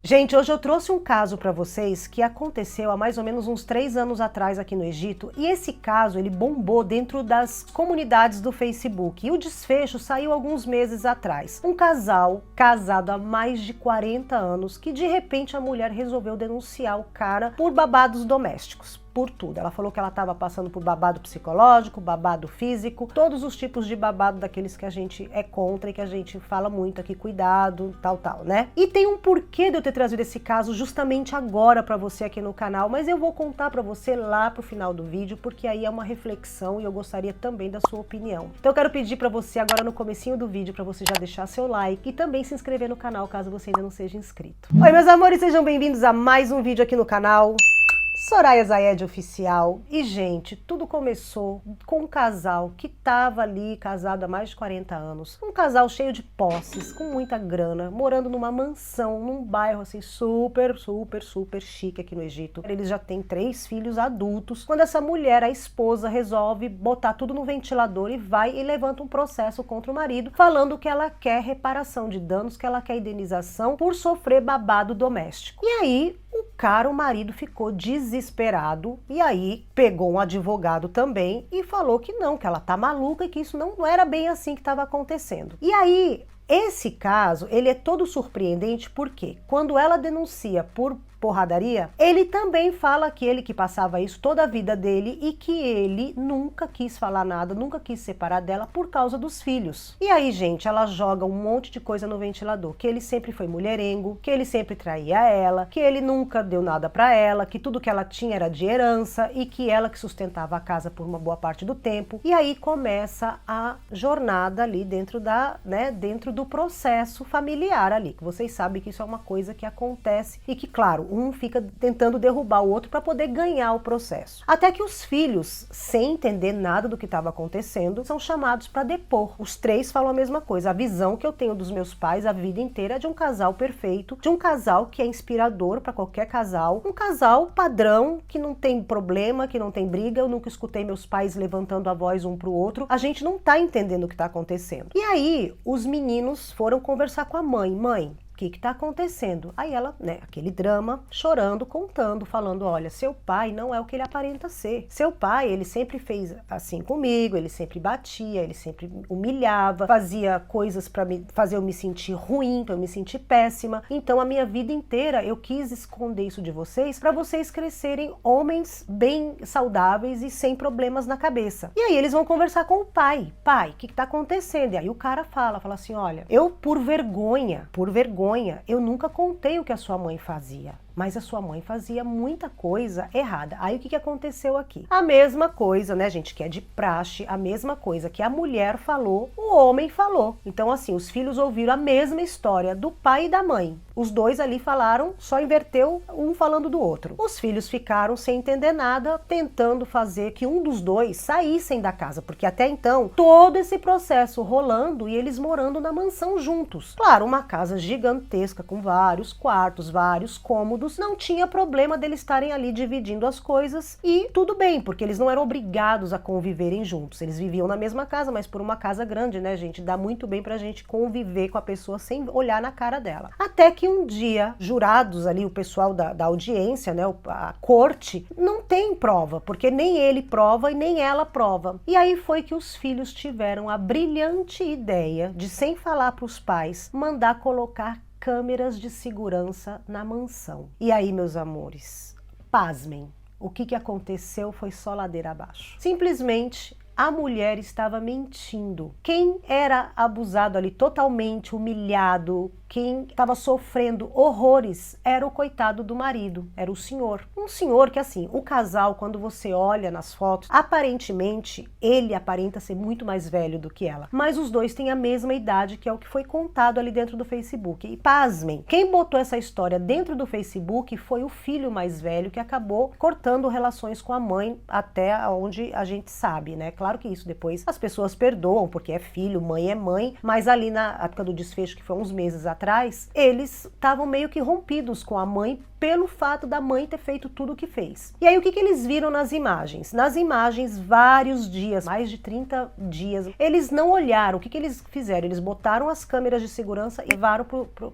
Gente, hoje eu trouxe um caso para vocês que aconteceu há mais ou menos uns 3 anos atrás aqui no Egito, e esse caso ele bombou dentro das comunidades do Facebook, e o desfecho saiu alguns meses atrás. Um casal casado há mais de 40 anos que de repente a mulher resolveu denunciar o cara por babados domésticos. Por tudo. Ela falou que ela estava passando por babado psicológico, babado físico, todos os tipos de babado daqueles que a gente é contra e que a gente fala muito aqui, cuidado, tal, né? E tem um porquê de eu ter trazido esse caso justamente agora para você aqui no canal, mas eu vou contar para você lá pro final do vídeo, porque aí é uma reflexão e eu gostaria também da sua opinião. Então eu quero pedir para você agora no comecinho do vídeo para você já deixar seu like e também se inscrever no canal caso você ainda não seja inscrito. Oi meus amores, sejam bem-vindos a mais um vídeo aqui no canal. Soraya Zayed Oficial. E gente, tudo começou com um casal que tava ali casado há mais de 40 anos. Um casal cheio de posses, com muita grana, morando numa mansão, num bairro assim super chique aqui no Egito. Eles já têm 3 filhos adultos. Quando essa mulher, a esposa, resolve botar tudo no ventilador e vai e levanta um processo contra o marido, falando que ela quer reparação de danos, que ela quer indenização por sofrer babado doméstico. E aí, o marido ficou desesperado e aí pegou um advogado também e falou que não, que ela tá maluca e que isso não era bem assim que estava acontecendo. E aí, esse caso, ele é todo surpreendente porque quando ela denuncia por porradaria, ele também fala que ele que passava isso toda a vida dele e que ele nunca quis falar nada, nunca quis separar dela por causa dos filhos. E aí, gente, ela joga um monte de coisa no ventilador, que ele sempre foi mulherengo, que ele sempre traía ela, que ele nunca deu nada pra ela, que tudo que ela tinha era de herança e que ela que sustentava a casa por uma boa parte do tempo. E aí começa a jornada ali dentro dentro do processo familiar ali, que vocês sabem que isso é uma coisa que acontece e que, claro, um fica tentando derrubar o outro para poder ganhar o processo. Até que os filhos, sem entender nada do que estava acontecendo, são chamados para depor. Os 3 falam a mesma coisa. A visão que eu tenho dos meus pais a vida inteira é de um casal perfeito, de um casal que é inspirador para qualquer casal, um casal padrão que não tem problema, que não tem briga. Eu nunca escutei meus pais levantando a voz um pro outro. A gente não tá entendendo o que tá acontecendo. E aí, os meninos foram conversar com a mãe. Mãe, o que tá acontecendo? Aí ela, aquele drama, chorando, contando, falando, olha, seu pai não é o que ele aparenta ser. Seu pai, ele sempre fez assim comigo, ele sempre batia, ele sempre humilhava, fazia coisas para fazer eu me sentir ruim, para eu me sentir péssima. Então a minha vida inteira eu quis esconder isso de vocês para vocês crescerem homens bem saudáveis e sem problemas na cabeça. E aí eles vão conversar com o pai. Pai, o que tá acontecendo? E aí o cara fala assim, olha, eu por vergonha, eu nunca contei o que a sua mãe fazia. Mas a sua mãe fazia muita coisa errada. Aí o que aconteceu aqui? A mesma coisa, né, gente, que é de praxe, a mesma coisa que a mulher falou, o homem falou. Então, assim, os filhos ouviram a mesma história do pai e da mãe. Os 2 ali falaram, só inverteu um falando do outro. Os filhos ficaram sem entender nada, tentando fazer que um dos 2 saíssem da casa, porque até então, todo esse processo rolando e eles morando na mansão juntos. Claro, uma casa gigantesca com vários quartos, vários cômodos, não tinha problema deles estarem ali dividindo as coisas e tudo bem, porque eles não eram obrigados a conviverem juntos. Eles viviam na mesma casa, mas por uma casa grande, né, gente? Dá muito bem pra gente conviver com a pessoa sem olhar na cara dela. Até que um dia, jurados ali, o pessoal da audiência, né, a corte, não tem prova, porque nem ele prova e nem ela prova. E aí foi que os filhos tiveram a brilhante ideia de, sem falar pros pais, mandar colocar câmeras de segurança na mansão. E aí, meus amores, pasmem, o que aconteceu foi só ladeira abaixo. Simplesmente a mulher estava mentindo. Quem era abusado ali, totalmente humilhado, quem estava sofrendo horrores era o coitado do marido, era o senhor. Um senhor que, assim, o casal, quando você olha nas fotos, aparentemente, ele aparenta ser muito mais velho do que ela. Mas os 2 têm a mesma idade, que é o que foi contado ali dentro do Facebook. E pasmem, quem botou essa história dentro do Facebook foi o filho mais velho, que acabou cortando relações com a mãe, até onde a gente sabe, né? Claro que isso depois as pessoas perdoam, porque é filho, mãe é mãe, mas ali na época do desfecho, que foi uns meses atrás, eles estavam meio que rompidos com a mãe pelo fato da mãe ter feito tudo o que fez. E aí o que eles viram nas imagens? Nas imagens, vários dias, mais de 30 dias, eles não olharam. O que eles fizeram? Eles botaram as câmeras de segurança e levaram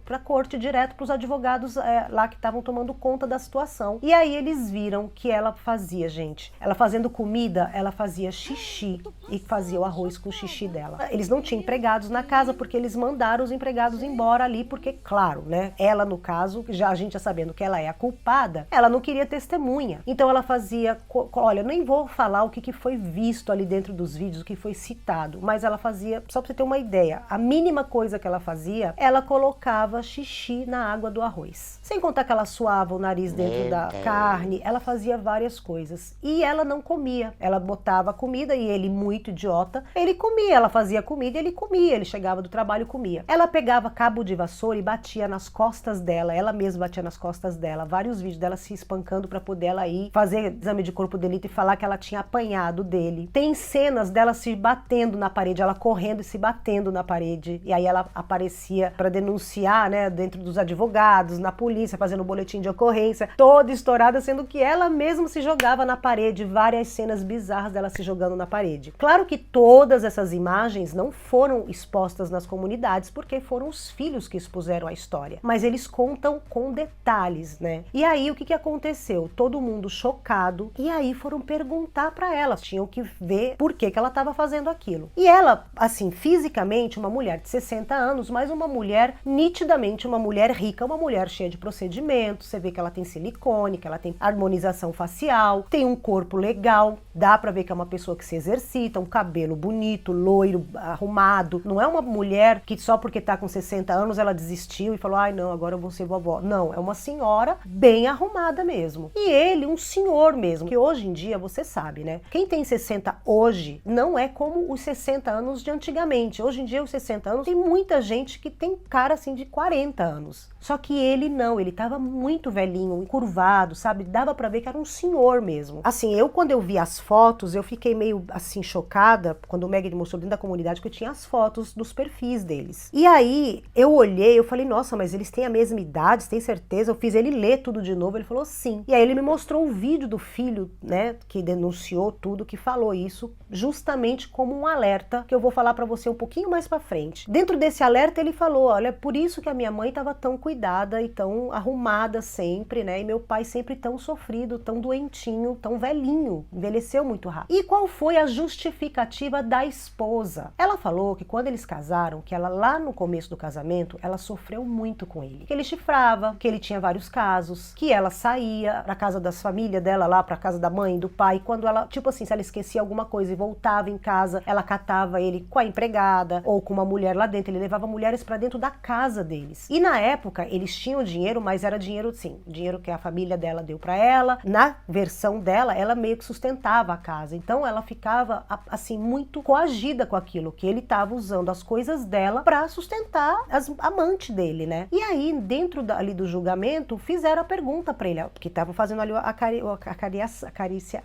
para a corte direto para os advogados lá que estavam tomando conta da situação. E aí eles viram que ela fazia, gente, ela fazendo comida, ela fazia xixi e fazia o arroz com o xixi dela. Eles não tinham empregados na casa porque eles mandaram os empregados embora ali, porque, claro, né, ela no caso, já a gente já sabendo que ela é a culpada, ela não queria testemunha. Então ela fazia, olha, eu nem vou falar o que foi visto ali dentro dos vídeos, o que foi citado, mas ela fazia, só pra você ter uma ideia, a mínima coisa que ela fazia, ela colocava xixi na água do arroz. Sem contar que ela suava o nariz dentro da carne, ela fazia várias coisas. E ela não comia. Ela botava a comida e ele, muito idiota, ele comia. Ela fazia comida e ele comia. Ele chegava do trabalho e comia. Ela pegava cabo de vassoura e batia nas costas dela. Ela mesma batia nas costas dela. Vários vídeos dela se espancando pra poder ela ir fazer exame de corpo de delito e falar que ela tinha apanhado dele. Tem cenas dela se batendo na parede, ela correndo e se batendo na parede. E aí ela aparecia pra denunciar, né, dentro dos advogados, na polícia, fazendo um boletim de ocorrência, toda estourada, sendo que ela mesma se jogava na parede. Várias cenas bizarras dela se jogando na parede. Claro que todas essas imagens não foram expostas nas comunidades, porque foram os filhos que expuseram a história. Mas eles contam com detalhes, né? E aí o que aconteceu? Todo mundo chocado, e aí foram perguntar pra ela, tinham que ver por que ela estava fazendo aquilo. E ela, assim, fisicamente, uma mulher de 60 anos, mas uma mulher, nitidamente uma mulher rica, uma mulher cheia de procedimentos, você vê que ela tem silicone, que ela tem harmonização facial, tem um corpo legal, dá pra ver que é uma pessoa que se exercita, um cabelo bonito, loiro, arrumado. Não é uma mulher que só porque tá com 60 anos ela desistiu e falou, ai não, agora eu vou ser vovó. Não, é uma senhora bem arrumada mesmo. E ele, um senhor mesmo, que hoje em dia, você sabe, né? Quem tem 60 hoje não é como os 60 anos de antigamente. Hoje em dia, os 60 anos, tem muita gente que tem cara assim de 40 anos. Só que ele não, ele tava muito velhinho, encurvado, sabe? Dava pra ver que era um senhor mesmo. Assim, quando eu vi as fotos, eu fiquei meio assim chocada quando o Meg mostrou dentro da comunidade que eu tinha as fotos dos perfis deles. E aí eu olhei, eu falei, nossa, mas eles têm a mesma idade, você tem certeza? Eu fiz ele ler tudo de novo, ele falou sim. E aí ele me mostrou o vídeo do filho, né, que denunciou tudo, que falou isso, justamente como um alerta, que eu vou falar pra você um pouquinho mais pra frente. Dentro desse alerta ele falou, olha, por isso que a minha mãe tava tão cuidada e tão arrumada sempre, né, e meu pai sempre tão sofrido, tão doentinho, tão velhinho, envelheceu muito rápido. E qual foi a justificativa da esposa? Ela falou que quando eles casaram, que ela lá no começo do casamento, ela sofreu muito com ele. Que ele chifrava, que ele tinha vários casos, que ela saía pra casa das famílias dela lá, pra casa da mãe, do pai, quando ela, tipo assim, se ela esquecia alguma coisa e voltava em casa, ela catava ele com a empregada ou com uma mulher lá dentro, ele levava mulheres pra dentro da casa deles. E na época, eles tinham dinheiro, mas era dinheiro, sim, dinheiro que a família dela deu pra ela. Na versão dela, ela meio que sustentava a casa. Então ela ficava, assim, muito coagida com aquilo, que ele tava usando as coisas dela pra sustentar as amantes dele, né? E aí, dentro ali do julgamento, fizeram a pergunta pra ele, porque tava fazendo ali a carícia,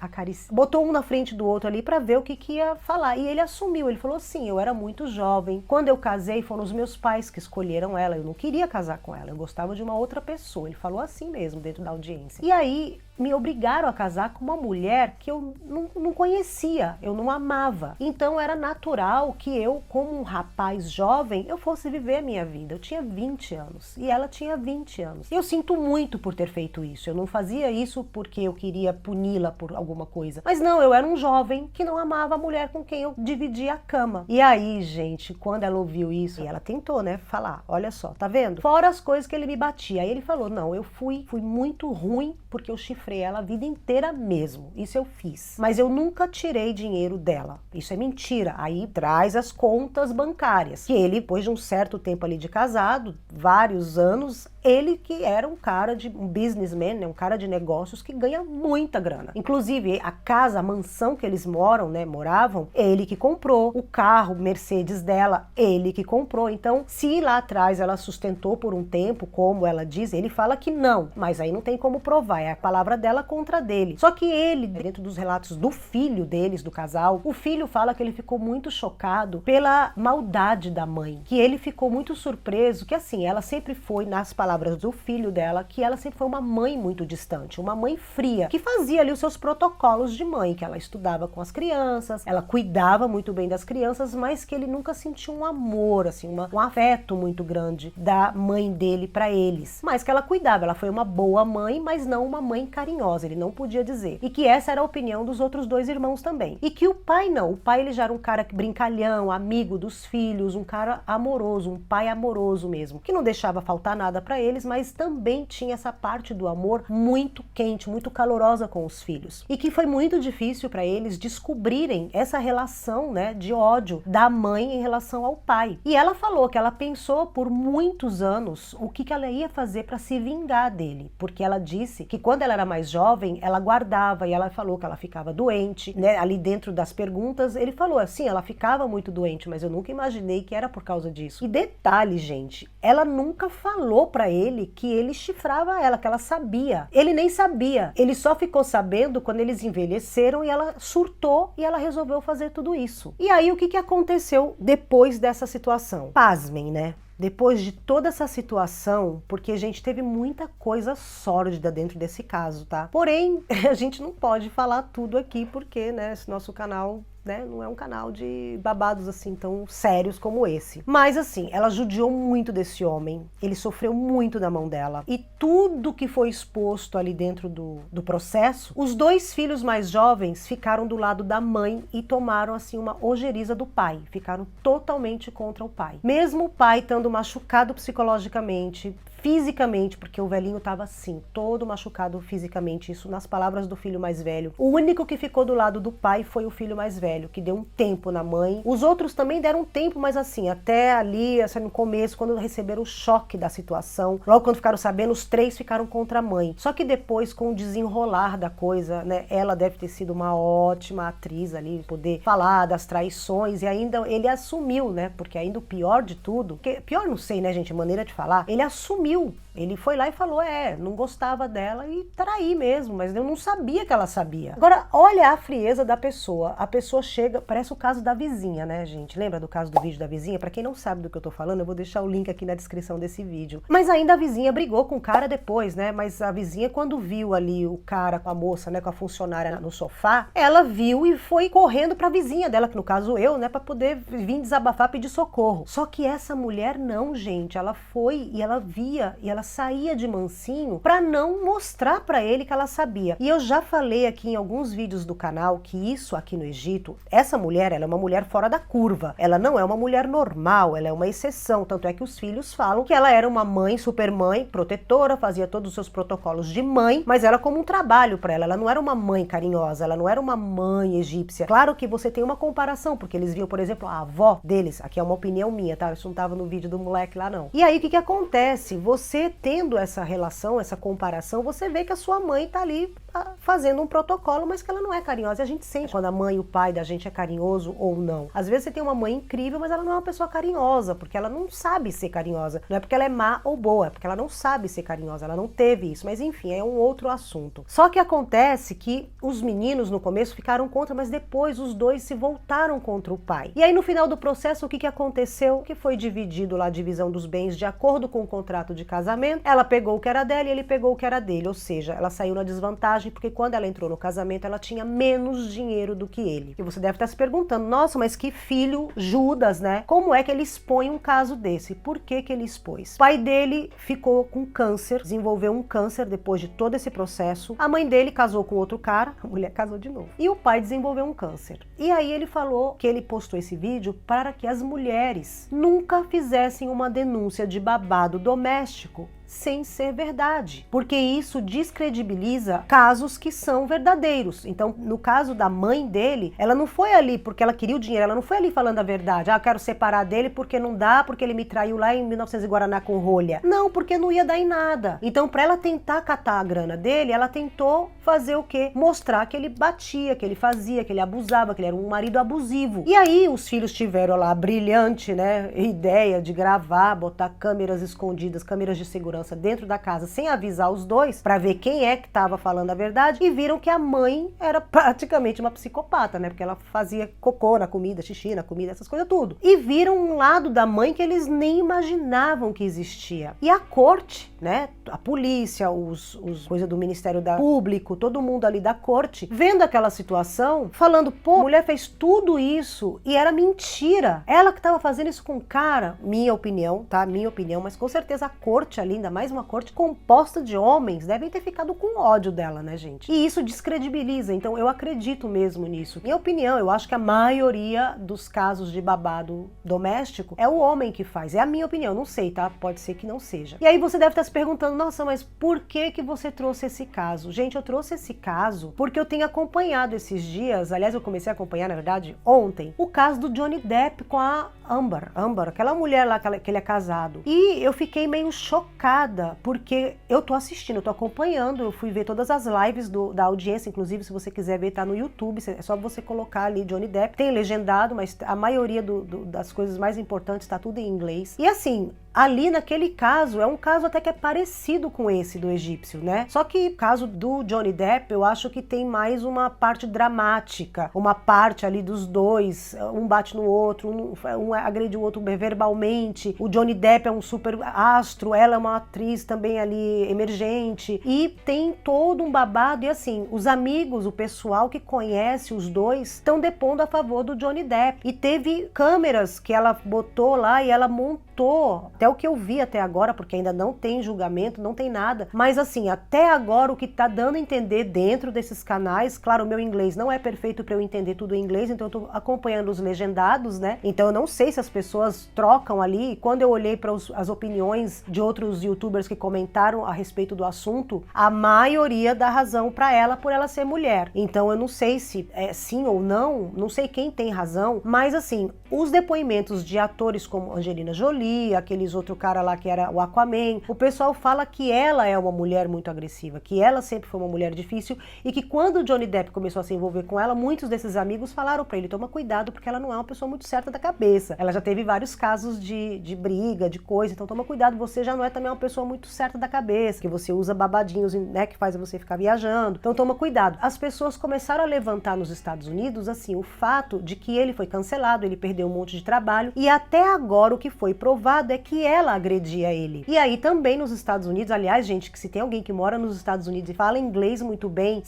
botou um na frente do outro ali pra ver o que ia falar. E ele assumiu, ele falou, sim, eu era muito jovem. Quando eu casei, foram os meus pais que escolheram ela, eu não queria casar com ela, eu gostava de uma outra pessoa. Ele falou assim mesmo, dentro da audiência. E aí, me obrigaram a casar com uma mulher que eu não conhecia, eu não amava. Então era natural que eu, como um rapaz jovem, eu fosse viver a minha vida. Eu tinha 20 anos e ela tinha 20 anos. E eu sinto muito por ter feito isso. Eu não fazia isso porque eu queria puni-la por alguma coisa. Mas não, eu era um jovem que não amava a mulher com quem eu dividia a cama. E aí, gente, quando ela ouviu isso, e ela tentou, né, falar, olha só, tá vendo? Fora as coisas que ele me batia. Aí ele falou, não, eu fui muito ruim porque eu chifrei ela a vida inteira mesmo. Isso eu fiz. Mas eu nunca tirei dinheiro dela. Isso é mentira. Aí traz as contas bancárias. Que ele, depois de um certo tempo ali de casado, vários anos, ele que era um cara de um businessman, né, um cara de negócios que ganha muita grana. Inclusive, a casa, a mansão que eles moram, né, moravam, ele que comprou. O carro Mercedes dela, ele que comprou. Então, se lá atrás ela sustentou por um tempo, como ela diz, ele fala que não. Mas aí não tem como provar. É a palavra dela contra dele. Só que ele, dentro dos relatos do filho deles, do casal, o filho fala que ele ficou muito chocado pela maldade da mãe. Que ele ficou muito surpreso, que assim, ela sempre foi, nas palavras palavras do filho dela, que ela sempre foi uma mãe muito distante, uma mãe fria, que fazia ali os seus protocolos de mãe, que ela estudava com as crianças, ela cuidava muito bem das crianças, mas que ele nunca sentiu um amor, assim, um afeto muito grande da mãe dele para eles. Mas que ela cuidava, ela foi uma boa mãe, mas não uma mãe carinhosa, ele não podia dizer. E que essa era a opinião dos outros dois irmãos também. E que o pai não, o pai ele já era um cara brincalhão, amigo dos filhos, um cara amoroso, um pai amoroso mesmo, que não deixava faltar nada para eles, mas também tinha essa parte do amor muito quente, muito calorosa com os filhos. E que foi muito difícil para eles descobrirem essa relação, né, de ódio da mãe em relação ao pai. E ela falou que ela pensou por muitos anos o que ela ia fazer para se vingar dele, porque ela disse que quando ela era mais jovem, ela guardava, e ela falou que ela ficava doente, né, ali dentro das perguntas, ele falou assim, ela ficava muito doente, mas eu nunca imaginei que era por causa disso. E detalhe, gente, ela nunca falou para ele que ele chifrava ela, que ela sabia. Ele nem sabia, ele só ficou sabendo quando eles envelheceram e ela surtou e ela resolveu fazer tudo isso. E aí o que aconteceu depois dessa situação? Pasmem, né? Depois de toda essa situação, porque a gente teve muita coisa sórdida dentro desse caso, tá? Porém, a gente não pode falar tudo aqui, porque, né, esse nosso canal, né, não é um canal de babados assim tão sérios como esse. Mas assim, ela judiou muito desse homem, ele sofreu muito da mão dela. E tudo que foi exposto ali dentro do processo, os dois filhos mais jovens ficaram do lado da mãe e tomaram assim uma ojeriza do pai, ficaram totalmente contra o pai. Mesmo o pai estando machucado psicologicamente, fisicamente, porque o velhinho estava assim, todo machucado fisicamente, isso nas palavras do filho mais velho. O único que ficou do lado do pai foi o filho mais velho, que deu um tempo na mãe. Os outros também deram um tempo, mas assim, até ali, assim, no começo, quando receberam o choque da situação, logo quando ficaram sabendo, os três ficaram contra a mãe. Só que depois, com o desenrolar da coisa, né, ela deve ter sido uma ótima atriz ali, poder falar das traições, e ainda ele assumiu, né, porque ainda o pior de tudo, que, pior não sei, né, gente, maneira de falar, ele assumiu. Ele foi lá e falou, não gostava dela e traí mesmo, mas eu não sabia que ela sabia. Agora, olha a frieza da pessoa. A pessoa chega, parece o caso da vizinha, né, gente? Lembra do caso do vídeo da vizinha? Pra quem não sabe do que eu tô falando, eu vou deixar o link aqui na descrição desse vídeo. Mas ainda a vizinha brigou com o cara depois, né? Mas a vizinha, quando viu ali o cara com a moça, né, com a funcionária no sofá, ela viu e foi correndo pra vizinha dela, que no caso eu, né, pra poder vir desabafar, pedir socorro. Só que essa mulher não, gente. Ela foi e ela via e ela saía de mansinho para não mostrar para ele que ela sabia. E eu já falei aqui em alguns vídeos do canal que isso aqui no Egito, essa mulher, ela é uma mulher fora da curva. Ela não é uma mulher normal, ela é uma exceção. Tanto é que os filhos falam que ela era uma mãe, super mãe, protetora, fazia todos os seus protocolos de mãe, mas ela como um trabalho para ela. Ela não era uma mãe carinhosa, ela não era uma mãe egípcia. Claro que você tem uma comparação, porque eles viam, por exemplo, a avó deles, aqui é uma opinião minha, tá? Isso não tava no vídeo do moleque lá, não. E aí, o que acontece? Você tendo essa relação, essa comparação, você vê que a sua mãe tá ali fazendo um protocolo, mas que ela não é carinhosa. E a gente sente quando a mãe e o pai da gente é carinhoso ou não. Às vezes você tem uma mãe incrível, mas ela não é uma pessoa carinhosa, porque ela não sabe ser carinhosa. Não é porque ela é má ou boa, é porque ela não sabe ser carinhosa, ela não teve isso. Mas enfim, é um outro assunto. Só que acontece que os meninos no começo ficaram contra, mas depois os dois se voltaram contra o pai. E aí no final do processo, o que aconteceu? Que foi dividido lá a divisão dos bens de acordo com o contrato de casamento. Ela pegou o que era dela e ele pegou o que era dele, ou seja, ela saiu na desvantagem porque quando ela entrou no casamento ela tinha menos dinheiro do que ele. E você deve estar se perguntando, nossa, mas que filho Judas, né? Como é que ele expõe um caso desse? Por que ele expôs? O pai dele ficou com câncer, desenvolveu um câncer depois de todo esse processo. A mãe dele casou com outro cara, a mulher casou de novo. E o pai desenvolveu um câncer. E aí ele falou que ele postou esse vídeo para que as mulheres nunca fizessem uma denúncia de babado doméstico sem ser verdade, porque isso descredibiliza casos que são verdadeiros. Então, no caso da mãe dele, ela não foi ali porque ela queria o dinheiro, ela não foi ali falando a verdade. Eu quero separar dele porque não dá, porque ele me traiu lá em 1900 e Guaraná com rolha. Não, porque não ia dar em nada. Então, para ela tentar catar a grana dele, ela tentou fazer o quê? Mostrar que ele batia, que ele fazia, que ele abusava, que ele era um marido abusivo. E aí, os filhos tiveram lá a brilhante, né, ideia de gravar, botar câmeras escondidas, câmeras de segurança segurança dentro da casa sem avisar os dois, para ver quem é que estava falando a verdade, e viram que a mãe era praticamente uma psicopata, né? Porque ela fazia cocô na comida, xixi na comida, essas coisas tudo. E viram um lado da mãe que eles nem imaginavam que existia. E a corte, né? A polícia, os coisas do Ministério Público, todo mundo ali da corte, vendo aquela situação, falando, pô, a mulher fez tudo isso e era mentira. Ela que estava fazendo isso com o cara. Minha opinião, tá? Minha opinião, mas com certeza a corte ali, ainda mais uma corte composta de homens, devem ter ficado com ódio dela, né, gente? E isso descredibiliza, então eu acredito mesmo nisso. Minha opinião, eu acho que a maioria dos casos de babado doméstico é o homem que faz. É a minha opinião, não sei, tá? Pode ser que não seja. E aí você deve estar se perguntando, nossa, mas por que você trouxe esse caso? Gente, eu trouxe esse caso porque eu tenho acompanhado esses dias, aliás, eu comecei a acompanhar, na verdade, ontem, o caso do Johnny Depp com a Amber, aquela mulher lá que ele é casado. E eu fiquei meio chocada, porque eu tô assistindo, eu tô acompanhando, eu fui ver todas as lives da audiência, inclusive se você quiser ver, tá no YouTube, é só você colocar ali Johnny Depp, tem legendado, mas a maioria das coisas mais importantes tá tudo em inglês. E assim, ali naquele caso, é um caso até que é parecido com esse do egípcio, né? Só que o caso do Johnny Depp, eu acho que tem mais uma parte dramática, uma parte ali dos dois, um bate no outro, um agride o outro verbalmente, o Johnny Depp é um super astro, ela é uma atriz também ali emergente, e tem todo um babado, e assim, os amigos, o pessoal que conhece os dois, estão depondo a favor do Johnny Depp, e teve câmeras que ela botou lá e ela montou, até o que eu vi até agora, porque ainda não tem julgamento, não tem nada, mas assim, até agora o que tá dando a entender dentro desses canais, claro, o meu inglês não é perfeito para eu entender tudo em inglês, então eu tô acompanhando os legendados, né, então eu não sei se as pessoas trocam ali, e quando eu olhei para as opiniões de outros youtubers que comentaram a respeito do assunto, a maioria dá razão para ela por ela ser mulher, então eu não sei se é sim ou não sei quem tem razão, mas assim, os depoimentos de atores como Angelina Jolie, aqueles outro cara lá que era o Aquaman, o pessoal fala que ela é uma mulher muito agressiva, que ela sempre foi uma mulher difícil e que quando o Johnny Depp começou a se envolver com ela, muitos desses amigos falaram pra ele, toma cuidado porque ela não é uma pessoa muito certa da cabeça. Ela já teve vários casos de briga, de coisa, então toma cuidado, você já não é também uma pessoa muito certa da cabeça, que você usa babadinhos, né, que faz você ficar viajando, então toma cuidado. As pessoas começaram a levantar nos Estados Unidos, assim, o fato de que ele foi cancelado, ele perdeu um monte de trabalho e até agora o que foi provado é que ela agredia ele. E aí também nos Estados Unidos, aliás, gente, que se tem alguém que mora nos Estados Unidos e fala inglês muito bem,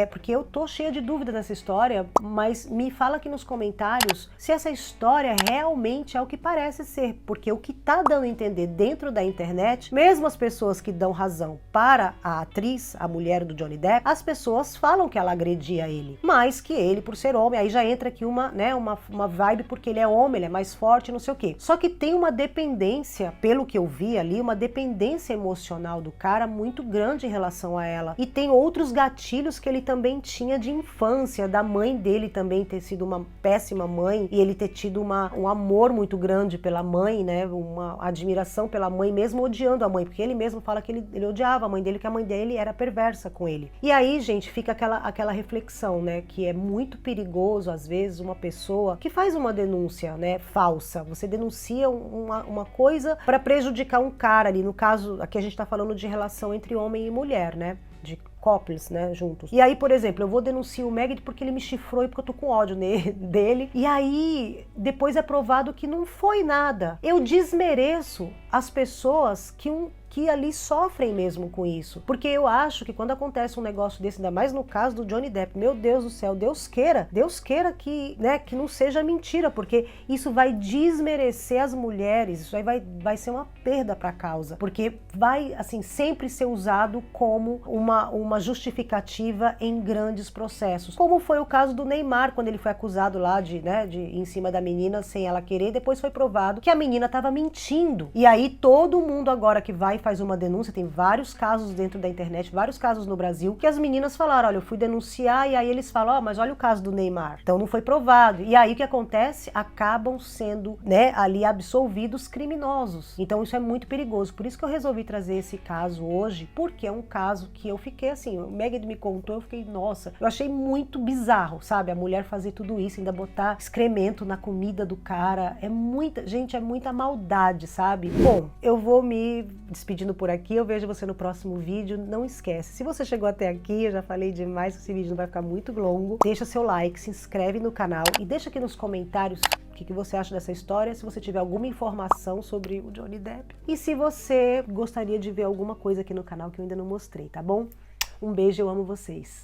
porque eu tô cheia de dúvida nessa história, mas me fala aqui nos comentários se essa história realmente é o que parece ser, porque o que tá dando a entender dentro da internet, mesmo as pessoas que dão razão para a atriz, a mulher do Johnny Depp, as pessoas falam que ela agredia ele, mas que ele, por ser homem, aí já entra aqui uma vibe porque ele é homem, ele é mais forte, não sei o quê. Só que tem uma dependência, pelo que eu vi ali, uma dependência emocional do cara muito grande em relação a ela. E tem outros gatilhos que ele também tinha de infância, da mãe dele também ter sido uma péssima mãe e ele ter tido um amor muito grande pela mãe, né? Uma admiração pela mãe, mesmo odiando a mãe, porque ele mesmo fala que ele odiava a mãe dele, que a mãe dele era perversa com ele. E aí, gente, fica aquela reflexão, né? Que é muito perigoso, às vezes, uma pessoa que faz uma denúncia, né? Falsa. Você denuncia uma coisa para prejudicar um cara ali. No caso, aqui a gente tá falando de relação entre homem e mulher, né? De couples, né, juntos. E aí, por exemplo, eu vou denunciar o Meg porque ele me chifrou e porque eu tô com ódio dele. E aí, depois é provado que não foi nada. Eu desmereço as pessoas que ali sofrem mesmo com isso. Porque eu acho que quando acontece um negócio desse, ainda mais no caso do Johnny Depp, meu Deus do céu, Deus queira que, né, que não seja mentira, porque isso vai desmerecer as mulheres, isso aí vai ser uma perda para a causa, porque vai, assim, sempre ser usado como uma justificativa em grandes processos. Como foi o caso do Neymar, quando ele foi acusado lá de ir em cima da menina sem ela querer, depois foi provado que a menina estava mentindo. E aí todo mundo agora que vai faz uma denúncia, tem vários casos dentro da internet, vários casos no Brasil, que as meninas falaram, olha, eu fui denunciar, e aí eles falam, mas olha o caso do Neymar. Então não foi provado. E aí o que acontece? Acabam sendo, né, ali absolvidos criminosos. Então isso é muito perigoso. Por isso que eu resolvi trazer esse caso hoje, porque é um caso que eu fiquei assim, o Megan me contou, eu fiquei, nossa, eu achei muito bizarro, sabe? A mulher fazer tudo isso, ainda botar excremento na comida do cara, gente, é muita maldade, sabe? Bom, eu vou me despedir despedindo por aqui, eu vejo você no próximo vídeo. Não esquece, se você chegou até aqui, eu já falei demais que esse vídeo não vai ficar muito longo, deixa seu like, se inscreve no canal e deixa aqui nos comentários o que você acha dessa história, se você tiver alguma informação sobre o Johnny Depp e se você gostaria de ver alguma coisa aqui no canal que eu ainda não mostrei, tá bom? Um beijo, eu amo vocês!